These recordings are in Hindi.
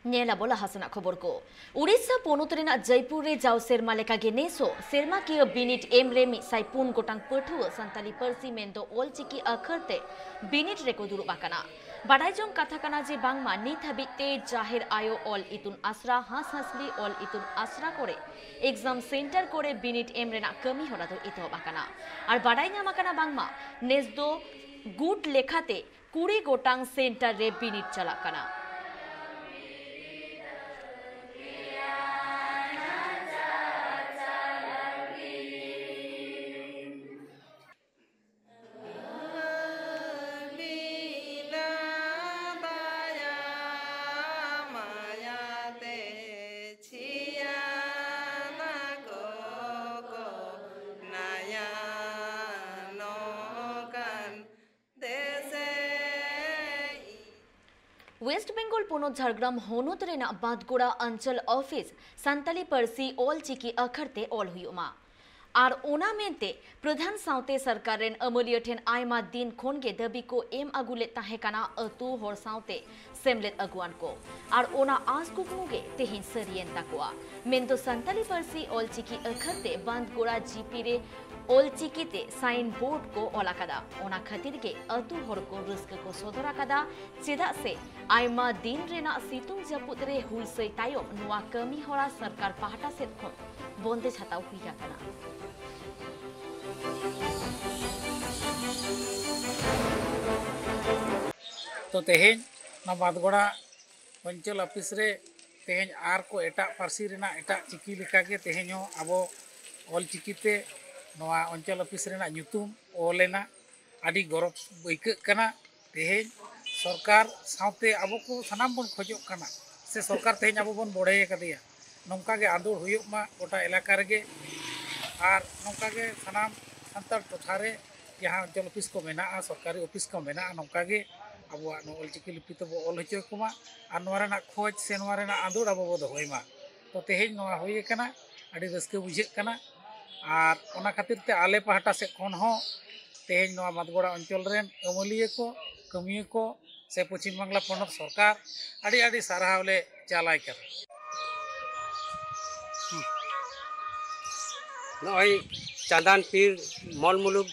नेलाबो लाहासना खबर को उड़ीसा पोनोत रेना जयपुर रे जाव सेरमा लेका गे नेसो सेरमा के बिनिट एमरे मि साइपुन गोटांग पठुआ सान्ताली पारसी मेंदो ऑलचिकी अखरते बिनिट रेको दुरुब आकाना बाडायजों कथा काना जे बांगमा नित हाबिते जाहिर आयो ऑल इतुन आसरा हास हासली ऑल इतुन आसरा करे एग्जाम सेंटर करे बिनिट एमरेना कमी होरा दो इतो आकाना और बाडाय नाम आकाना बांगमा नेसदो गुट लेखाते 20 गोटांग सेंटर रे बिनिट चलाकाना वेस्ट बेंगल पोनोत झारग्राम होनोत रेना बादगोड़ा अंचल ऑफिस सान्ताली पारसी ऑल चिकी अखरते ऑल हुयुमा और ओना मेनते प्रधान साउते सरकार रेन अमलिया ठेन आयमा दिन खोनगे दबी को एम अगुले ताहेकाना अतु होर साउते सेमलेट अगुआन को और ओना आज कुकमुगे तेहिन सरियन ताकुआ मेंदो सान्ताली पारसी ऑल चिकी अखरते बादगोड़ा जीपी रे ऑल चिकीते साइन बोर्ड को ओलाकादा ओना खातिर के अतु होर को रिस्क को सोदराकादा चेदा से आयमा दिन रेना सितुंग जपुत रे हुलसै तायम नुआ कमी होरा सरकार पाहटा सेत खन बंदेज हताव हुई आकाना तो तेहेन ना बादगोड़ा अंचल ऑफिस रे तेहेन आर को एटा पारसी रेना एटा चिकी लेका के तेहेन हो आबो ऑल चिकीते नवा अंचल ऑफिस रेना ᱧᱩᱛᱩᱢ ओलेना आदि गौरव बैकक कना तेहेन सरकार साउते आबो को सनाम बन खोजो कना से सरकार तेहेन आबो बन बड़े कदिया नोंका गे आंदोड़ हुयुक मा गोटा इलाका रे और नोंका गे सनाम संतार टोठा रे जहां अंचल ऑफिस को मेना सरकारी ऑफिस को मेना नोंका गे आबो ऑल चिकी लिपि तो ऑल हचो कुमा और नोवा रेना खोज से नोवा रेना आंदोड़ आबो बो दोहयमा तो तेहेन नोवा होय कना आदि रस्के बुझे कना और ओना खातिर ते आले पाहटा से खन हो तेहेन नोवा बादगोड़ा अंचल रेन अमलिया को कमिया को से पश्चिम बांगला पोनोत सरकार आदि आदि सारहावले चालाय कर नई चांदान पीर मल मुलुग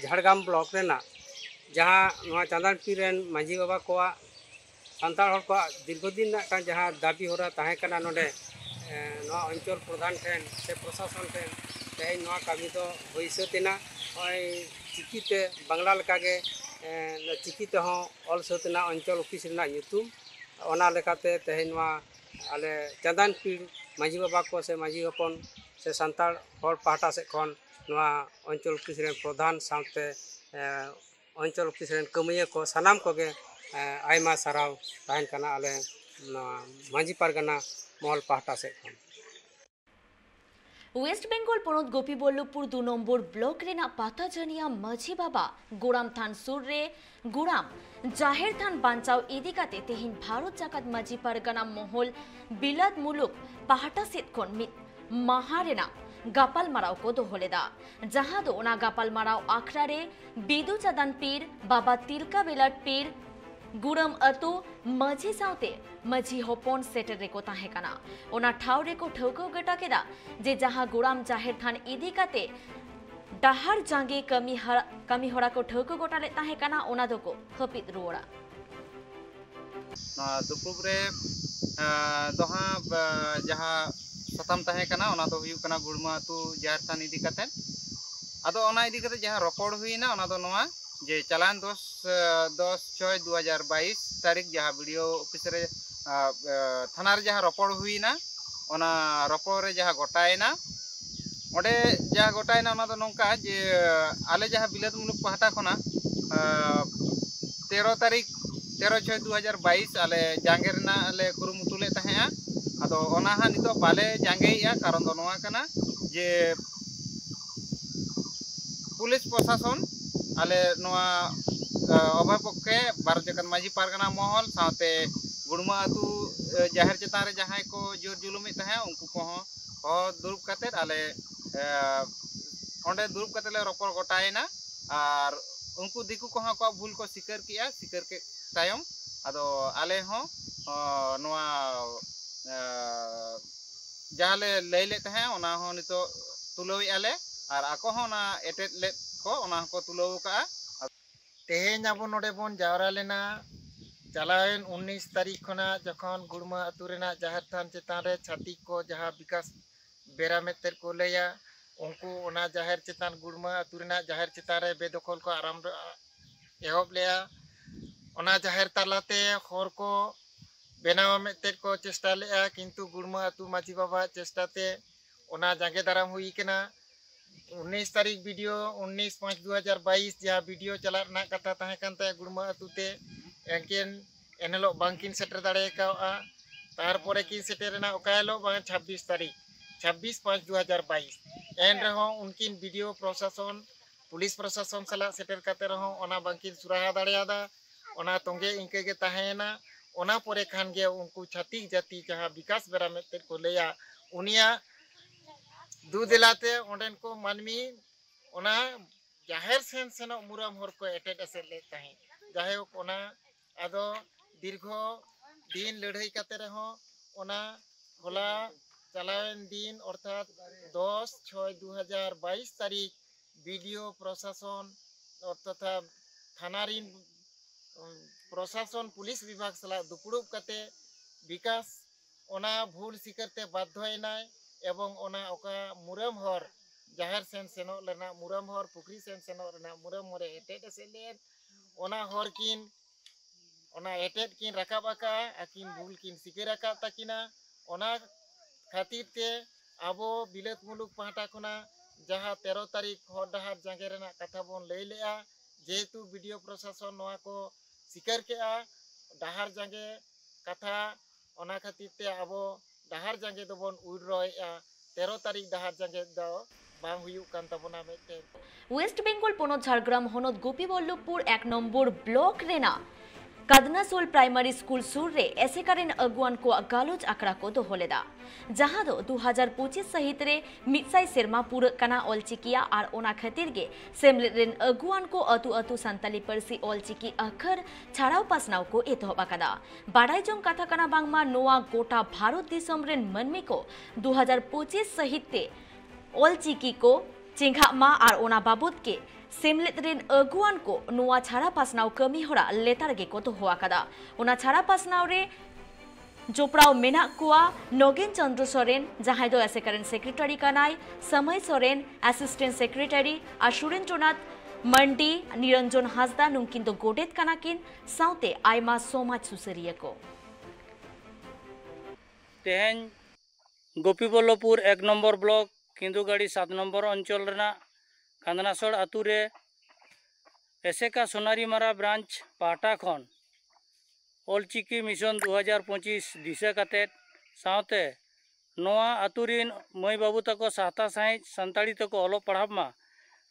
झाड़ग्राम ब्लॉक रेना जहाँ नोवा चांदान पीर रेन मांझी बाबा को सान्ताल हर को दीर्घदिन जहाँ दाबी होरा ताहे कना नोडे नोवा अंचल प्रधान ठेन से प्रशासन ठेन तेहेन नोवा कामी दो होइसतेना ओय चिकीते बांगला लेकागे चिकीते हो ऑल सतेना अंचल ऑफिस रेना ᱧᱩᱛᱩᱢ ओना लेकाते तेहेन नोवा आले चांदान पीर मांझी बाबा को से मांझी हपन से सान्ताल हर पाहटा से खन नोवा अंचल ऑफिस रेन प्रधान साउते अंचल ऑफिस रेन कमिया को सनाम कोगे आयमा साराव ताहेन कना आले मांझी पारगाना महल पाहटा से खन वेस्ट बेंगल पोनोत गोपीबल्लभपुर 2 नम्बर ब्लॉक रेना पाताजानिया माझी बाबा गुराम थान सुर रे गुराम जाहिर थान बांचाव इदिकाते तेहिन भारत जाकात माझी पारगाना महल बिलाद मुलुक पाहटा सेत खन मित महारेना गापाल माराव को दोहलेदा जहां दो ओना गापाल माराव आखड़ा रे बिदु चांदान पीर बाबा तिलका बेलाट पीर गुरम अतु माझी साउते माझी हपन सेटर रेको ताहेकाना ओना ठाव रेको ठौको गटा केदा जे जहां गुराम जाहिर थान इदिकाते डाहार जांगे कमी हरा को ठौको गोटाले ताहेकाना ओना दोको हपित रुवड़ा दुपुब रे दोहा जहां सताम ताहेकाना ओना दो हुयु कना गुड़मा अतु जाहिर थान इदिकाते आदो ओना इदिकाते जहां रपड़ हुइना ओना दो नोवा जे चलान 10/6/2022 तारीख जहाँ वीडियो ऑफिस रे थाना रे जहाँ रपड़ हुईना ओना रपड़ रे जहाँ गोटायना ओडे जहाँ गोटायना ओना दो नोंका जे आले जहाँ बिलाद मुलुक पाहटा खना 13 तारीख 13/6/2022 आले जांगे रेना आले कुरुमुटुले ताहेआ आदो ओना हा नितो बाले जांगेया कारण दो नोआ कना जे पुलिस प्रशासन आले नोआ अभापक्षे भारत जाकात माझी पारगाना महल साथे गुड़मा अतु जाहिर चेतान रे जहां को जोर जुलुमी ताहे उनको को हो दुरुब काते आले ओंडे दुरुब काते ले रपड़ गोटायना और उनको दिकु को को भूल को स्वीकार किया स्वीकार के तायम आदो आले हो नोआ जहाँ ले लई ले तहे ओना हो नितो तुलवी आले और आको हो ना एटेट ले को ओना को तुलव का तेहेन अब नोडे बोन जावरा लेना चलावेन 19 तारीख खना जखन गुड़मा अतु रेना जाहर थान चेतान रे छाती को जहाँ विकास बेरा मेतेर को लेया उनको ओना जाहिर चेतान गुड़मा अतु रेना जाहिर चेतान रे बेदखल को आराम एहब लेया ओना जाहिर तालाते हर को बेनाव मेतेर को चेष्टा लेया किंतु गुड़मा अतु माझी बाबा चेष्टाते ओना जागे दाराम हुई केना 19 तारीख वीडियो 19/5/2022 जहाँ वीडियो चला ना कथा तहे कानते गुड़मा अतुते एंकिन एनलो बांकिन सेटर दाड़े का तारपरे किन सेटरना ओकायलो बांग 26 तारीख 26/5/2022 एन रहो उनकिन वीडियो प्रशासन पुलिस प्रशासन सला सेटर काते रहो ओना बांकिन सुराहा दाड़ेयादा ओना तोंगे इनके गे ताहेना ओना परे खान गे उनको छाती जाति जहाँ विकास बेरा मेते को लेया उनिया दू दिलाते ओंडेन को मानमी ओना जाहिर सेन सेनो मुराम हर को एटेड एसे ले ताहे जाहे ओना आदो दीर्घ दिन लड़ाई काते रहो ओना होला चलावेन दिन अर्थात 10/6/2022 तारीख वीडियो प्रशासन तथा थाना रिन प्रशासन पुलिस विभाग सला दुपुड़ुब काते विकास ओना भूल स्वीकारते बाध्ययनाय एवं ओना ओका मुराम हर जाहिर सेन सेनो लेना मुराम हर पुखरी सेन सेनो लेना मुराम हरे एटेड एसे लेन ओना हर किन ओना एटेड किन रकाब आका आकिन भूल किन स्वीकार आका ताकिना ओना खातिर ते आबो बिलत मुलुक पाहटा खुना जहाँ 13 तारीख हर डहार जांगे रेना कथा बोन लई लेआ जेहेतु वीडियो प्रशासन नोआ को स्वीकार केआ डहार जांगे कथा ओना खातिर ते आबो डहार जांगे दो बोन उड़ रोएआ 13 तारीख डहार जांगे दो बांग हुयु कान ताबोना मेते वेस्ट बेंगल पोनत झारग्राम होनत गोपीबल्लभपुर 1 नम्बर ब्लॉक रेना कादनासोल प्राइमरी स्कूल सुर रे एसेकारेन अगुआन को गालोज आकड़ा को दोहलेदा जहां दो 2025 सहित रे मिसाई सेरमा पूरा कना ऑलचिकिया और ओना खातिर गे सेमलेरेन अगुआन को अतु अतु संताली परसी ऑलचिकी अखर छाड़ाव पासनाव को एतहब आकादा बाडाई जों कथा कना बांगमा नोआ गोटा भारत दिसम रेन मनमी को 2025 सहित ते ऑलचिकी को चिंघा मा और ओना बाबद के सेमलेद रेन अगुआन को नोआ छाड़ा पासनाव कमी होरा लेतार गे को तो हुआ कदा ओना छाड़ा पासनाव रे जोपड़ाव मेना कुआ नगेन चंद्र सोरेन जहां दो एसेकारेन सेक्रेटारी कानाय समय सोरेन असिस्टेंट सेक्रेटारी और सुरेंद्रनाथ मंडी निरंजन हासदा नुंकिन दो गोडेत कानाकिन साउते आयमा समाज सुसरिया को तेहेन गोपीबल्लभपुर 1 नम्बर ब्लॉक किंदुगाड़ी 7 नम्बर अंचल रेना कांदनासोल आतु रे एसेका सोनारी मारा ब्रांच पाटा खन ऑलचिकी मिशन 2025 दिशा काते साउते नोआ आतु रिन मई बाबू तको साहता साई संताड़ी तको ओलो पढ़ाब मा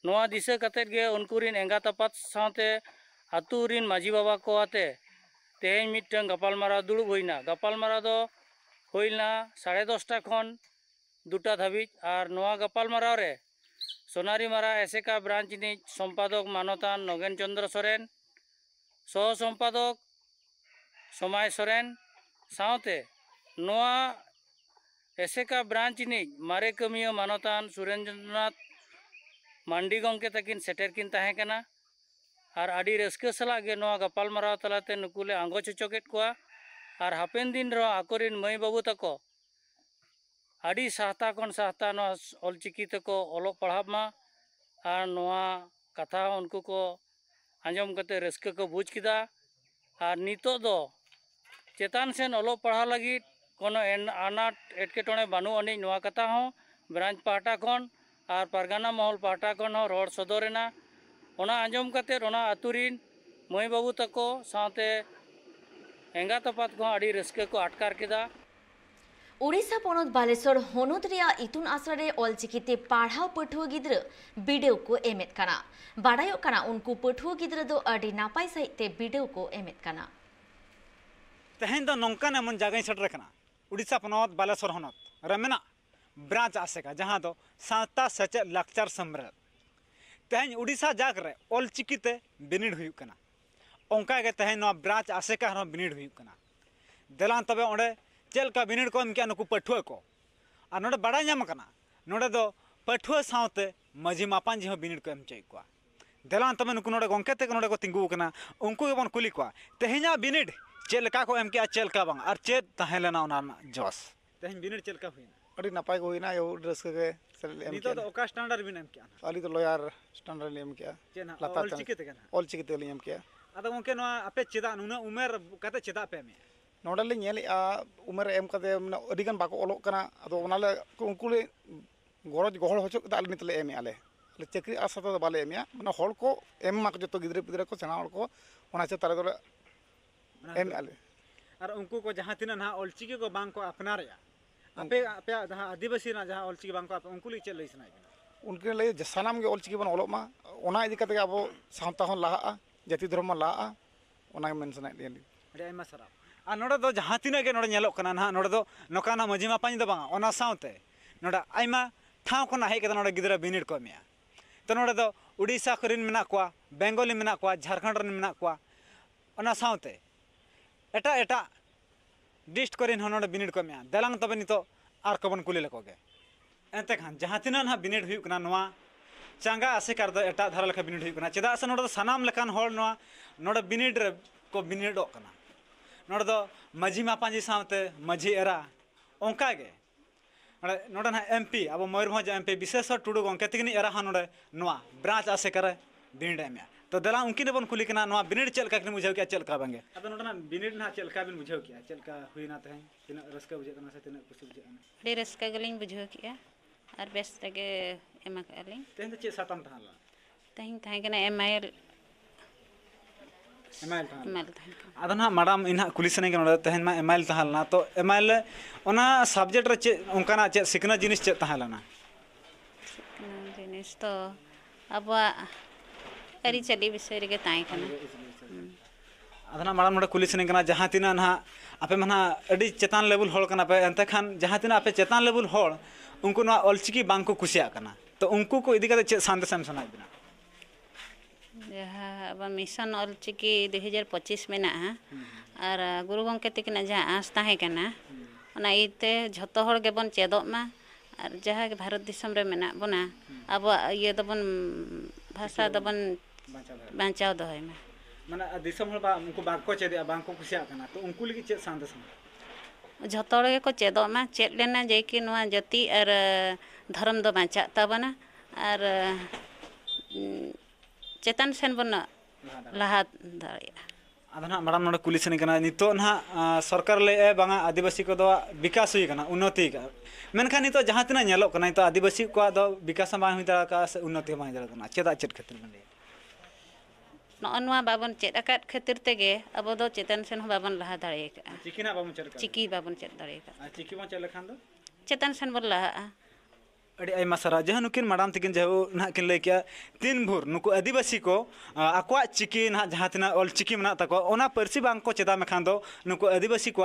नोआ दिशा काते गे उनको रिन एंगात आपात साउते आतु रिन माझी बाबा को आते तेहेन मिटन गपालमारा दुड़ुब होइना गपालमारा दो होइना 10:30 खन 2टा धाबी और नोआ गपालमारा रे सोनारी मारा एसेका ब्रांच नि सम्पादक मानतान नगेन चंद्र सोरेन सह सम्पादक समय सोरेन साउते नोआ एसेका ब्रांच नि मारे कमियो मानतान सुरेंद्रनाथ मंडी गंके तकिन सेटर किन ताहे कना और आडी रस्के सला गे नोआ गपालमारा तलाते नुकुले आंगो चचोकेट कोआ और हापेन दिन रो आकोरिन मई बाबू तको आडी साहता कोन साहता नो ऑलचिकी तको ओलो पढ़ाब मा और नोआ कथा उनको को आंजम कते रस्के को बुझ किदा और नितो दो चेतान सेन ओलो पढ़ा लगी कोनो आनाट एटकेटोणे बानु अनि नोआ कथा हो ब्रांच पाहटा खन और पारगाना महल पाहटा खन हो रोड सदरेना ओना आंजम कते ओना आतुरिन मई बाबू तको साथे एंगा तपात को आडी रस्के को आटकार किदा उड़ीसा पोनत बालेश्वर होनत रिया इतुन आसरा रे ऑलचिकीते पढ़ाव पठुआ गिद्र वीडियो को एमेत कना बाडायो कना उनको पठुआ गिद्र दो अडी नापाय सहिते वीडियो को एमेत कना तेहेन दो नौका ने मन जगह सेटर कना उड़ीसा पोनत बालेश्वर होनत रमेना ब्रांच आसेका जहां दो साता सचे लाक्चर सम्राट तेहेन उड़ीसा जाग रे ऑलचिकीते बिनिड हुयु कना ओंका गे तेहेन नो ब्रांच आसेका नो बिनिड हुयु कना देलान तबे ओंडे चेलका बिनिड को एम के नुकु पठुआ को और नोडे बड़ा नाम कना नोडे दो पठुआ सावते माझी मापांजी हो बिनिड को एम चई को देलान तबे नुकु नोडे गोंके ते नोडे को तिंगु कना उनको गेबन कुली को तेहेना बिनिड चेलका को एम के चेलका बांग और चेत ताहेलेना ओना जोस तेहेन बिनिड चेलका हुइना अड़ी नपाय को हुइना यो ड्रेस के नितो तो ओका स्टैंडर्ड बिन एम के अली तो लॉयर स्टैंडर्ड एम के चेना ऑल चिके ते कना ऑल चिके ते एम के अदा गोंके नो आपे चेदा नुना उमेर कते चेदा पे मे नोडल नेल उमेर एम कते अडिगन बाको ओलोक कना अदो ओनाले उनको ले गरज गहल होचो कते नितले एम आले चाकरी आशा तो बाले एम माने हल को एम मा जो गिद्रे पिद्रे को सेना हल को ओना से तारे दो एम आले और उनको को जहां तिना ना ऑल चिके को बांग को अपनार या आपे आपे जहां आदिवासी ना जहां ऑल चिके बांग को उनको ले चल लइसना उनके ले सानाम के ऑल चिके बन ओलोक मा ओना इदि कते अब सावता हन लाहा जाति धर्म लाहा ओना मेंशन आइडिया अरे आयमा सरा आ नोडे दो जहां तिना के नोडे नेलोक कना ना नोडे दो नोकाना मजी मापानी दो बांग ओना सावते नोडे आयमा ठाव कोना हे के नोडे गिदरा बिनिड को मिया तो नोडे दो उड़ीसा करिन मेना कोआ बेंगोली मेना कोआ झारखंड रन मेना कोआ ओना सावते एटा एटा डिस्ट करिन नोडे बिनिड को मिया देलांग तबे नितो आर कबन कुली लकोगे एंते खान जहां तिना ना बिनिड हुई कना नोआ चांगा आसेकार दो एटा धारा लेखा बिनिड हुई कना चेदा से नोडे सानाम लेकान होल नोआ नोडे बिनिड को बिनिडो कना नोडे दो माझी मापांजी सावते माझी एरा ओंका गे नोडे ना एमपी अब मयूरभंज एमपी विशेष टुडू गोंके तिगनी एरा हा नोडे नोआ ब्रांच आसे करे बिनिड एम तो देला उनकी ने बन कुली कना नोआ बिनिड चलका किन बुझाव के चलका बांगे अब नोडे ना बिनिड ना चलका बिन बुझाव के चलका हुइना तहे तिना रसका बुझे कना से तिना कुछ बुझे कना डी रसका गलिन बुझाव के और बेस तगे एमा कलिन तेन चे सातम थाला तहिं थाय कना एमआईएल अदना मैडम इना कुलिसने के नोडे तहन मा एमआईएल तहलना तो एमआईएल ओना सब्जेक्ट रे चे उनकाना चे सिकना जिनिस चे तहलना सिकना जिनिस तो अब अरी चली विषय रे ताई कना अदना मैडम नोडे कुलिसने कना जहां तिना ना आपे मना अडी चेतान लेवल होल कना पे एंते खान जहां तिना आपे चेतान लेवल होल उनको ना ऑलचिकी बांग को खुशिया कना तो उनको को इदी कते चे संदेश हम सुनाई बिना जहाँ अब मिशन ऑल चिकी 2025 में ना और गुरु गंके तकिना जहाँ आस ताहे कना ओना इते झतो हर गेबन चेदो मा और जहाँ के भारत दिसम रे मेना बना अब ये दबन भाषा दबन बांचाव दोय मा माने दिसम हर बा उनको बाग को चेदे बांग को खुशिया कना तो उनको लगी चे संदेश झतो रे को चेदो मा चेद लेना जे कि नवा जाति और धर्म दो बांचा तबना और चेतन सेन बन लहा दाड़िया अदना मैडम नोडे कुलिसने कना नितो ना सरकार ले बांगा आदिवासी को दो विकास हुई कना उन्नति का मेनखान नितो जहां तना नेलो कना नितो आदिवासी को दो विकास बा हुई दाड़ा का से उन्नति बा दाड़ा कना चेदा चेत खातिर बने नवा बाबन चेद अकात खातिर तेगे अब दो चेतन सेन बाबन लहा दाड़िया का चिकीना बाबन चेद चिकी बाबन चेद दाड़िया का चिकी बन चेद लखान दो चेतन सेन बन लहा अड़ी आयमा सारा जहां नुकिन मैडम तकिन जहां ना किन ले क्या तीन भोर नुको आदिवासी को आकवा चिकी ना जहां तना ऑल चिकी मना तको ओना परसी बांग को चेदा मेखान दो नुको आदिवासी को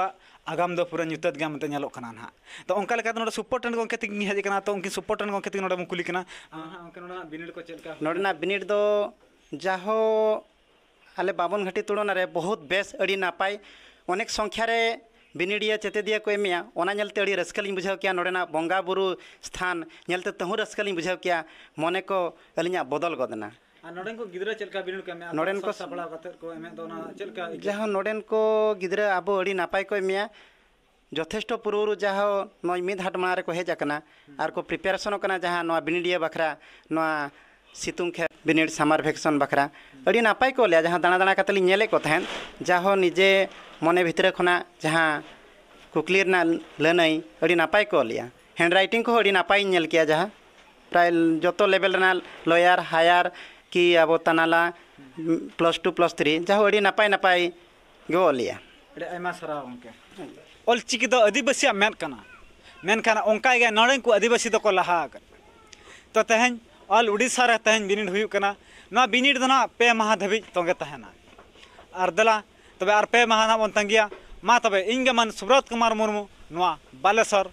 आगाम दो पूरा न्युतत गाम ते नेलो कना ना तो ओंका लेका नोडे सुपरटेंट गोंके तिकिन हेज कना तो उनकी सुपरटेंट गोंके तिकिन नोडे मुकुली कना ओंका नोडे बिनिड को चेलका नोडे ना बिनिड दो जाहो आले बाबन घाटी तुलना रे बहुत बेस अड़ी नापाय अनेक संख्या रे बिनिडिया चेतेदिया को एमिया ओना नेलते अड़ी रस्कलिं बुझाव किया नोडेना बंगा बुरु स्थान नेलते तहु रस्कलिं बुझाव किया मने को अलिया बदल गदना नोडेन को गिदरा चलका बिनिड को एमिया नोडेन को सबला कते को एमे दोना चलका जहां नोडेन को गिदरा आबो अड़ी नापाय को एमिया যথেষ্ট পুরুরু যাহ নয় মিদ হাট মারে কো হেজ আকনা আর কো প্রিপারেশন কনা যাহা নো বিনিডিয়া বখরা নো सितुंग खे बिनिड सामार वैक्सीन बखरा अड़ी नापाय को लिया जहाँ दाना दाना कतली नेले को तहन जाहो निजे मने भितर खना जहाँ कुकलीर ना लनई अड़ी नापाय को लिया हैंड राइटिंग को अड़ी नापाय नेल किया जहाँ प्राय जो लेवल ना लॉयर हायर कि अब तनाला +2 +3 जाहो अड़ी नापाय नापाय गो लिया अड़ी आयमा सरा उनके ऑलचिकी दो आदिवासी मेन कना मेनखान ओंका गे नड़े को आदिवासी दो को लहा तो तहन ऑल उड़ीसा रे तहन बिनिड हुई कना ना बिनिड दना पे माह धबी तोगे तहना और दला तबे और पे माह ना बन तंगिया मा तबे इंगे मन सुब्रत कुमार मुर्मू नवा बालेश्वर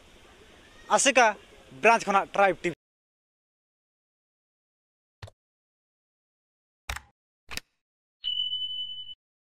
आसिका ब्रांच खना ट्राइब टीवी।